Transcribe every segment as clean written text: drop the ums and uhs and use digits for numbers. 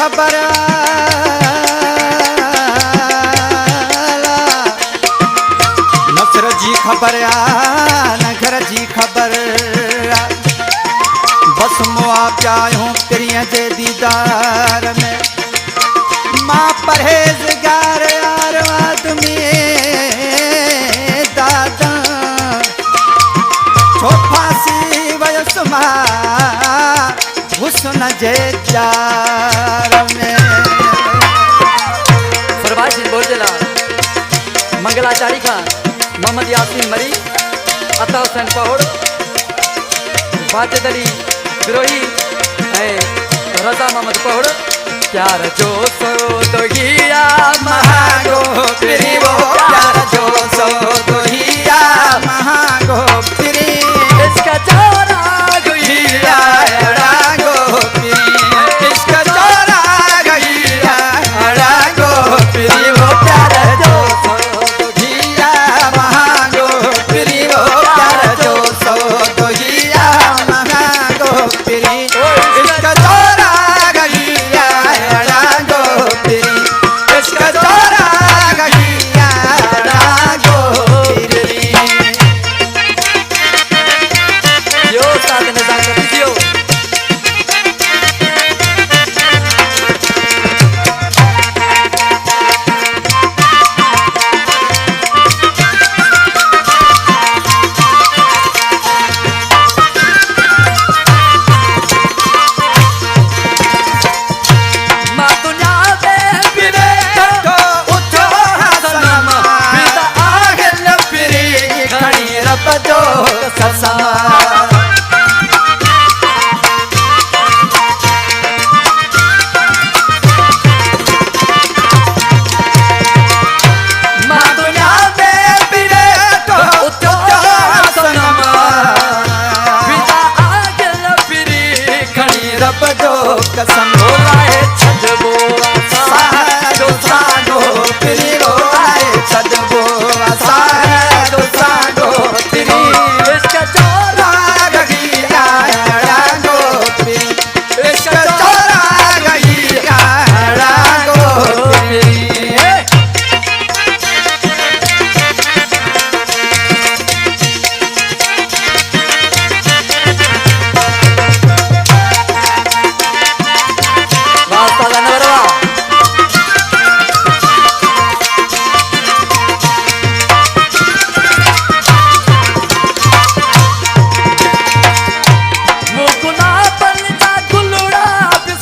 खबर नसर जी खबर नगर जी खबर बस मुआ प्यायूं पिरिय जे दीदार में मां परहेज़गार यार आदमी दादा छो फांसी वयस मां हुस्न जे प्यार में फरमाइश बोलला मंगलाचारी खां मोहम्मद यासीन मरी अता हुसैन पहोड़ वाजिद अली बिरोही रजा मोहम्मद पहोड़ प्यार जो सौदगिया महागो पिरी वो प्यार जो सौदगिया महागो पिरी इसका चोरा गईया रागो पिरी इसका चोरा गईया रागो पिरी वो प्यार जो सौदगिया महागो पिरी वो प्यार जो सौदगिया महागो पिरी इसका चोरा गईया रागो पिरी इसका चोरा गईया रागो पिरी यो साथ नजाकत दियो कसम बोलाए छदबो सागो सागो पिरी बोलाए छदबो सागो सागो पिरी इसका चोरा गईया रागो पिरी इसका चोरा गईया रागो पिरी वास्ता नवरवा मुकुना पलटा गुलड़ा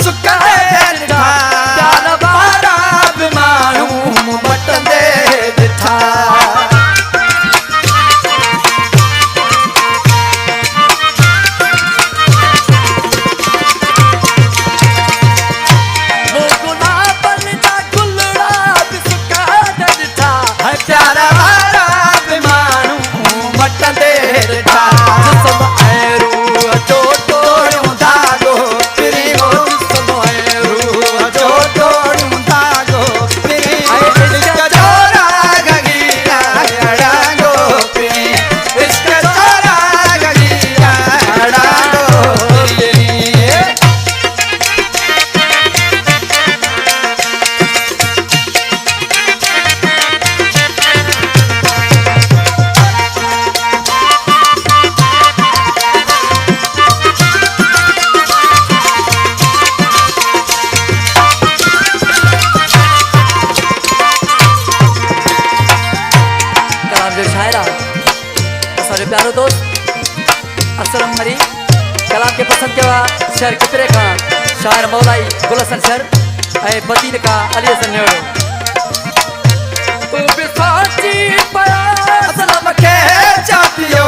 सुकाए प्यार बारा मानू मट दे दिठा मुकुना पलटा गुलड़ा सुका डटा प्यार बारा मानू मट दे दिठा सब ऐरू जो तोड़ूं धागो पिरी वो सब ऐरू जो तोड़ूं धागो पिरी इसका चोरा गईया रागो पिरी इसका चोरा गईया रागो पिरी कलाम जो शायरा असांजो प्यारो दोस्त असलम मरी कलाम के पसंद कया शहर कितरे का शायर मौलाई गुलसन सर ऐं बदीन का अली हसन नेवड़ो तू भी साची पया असलम खे चापियो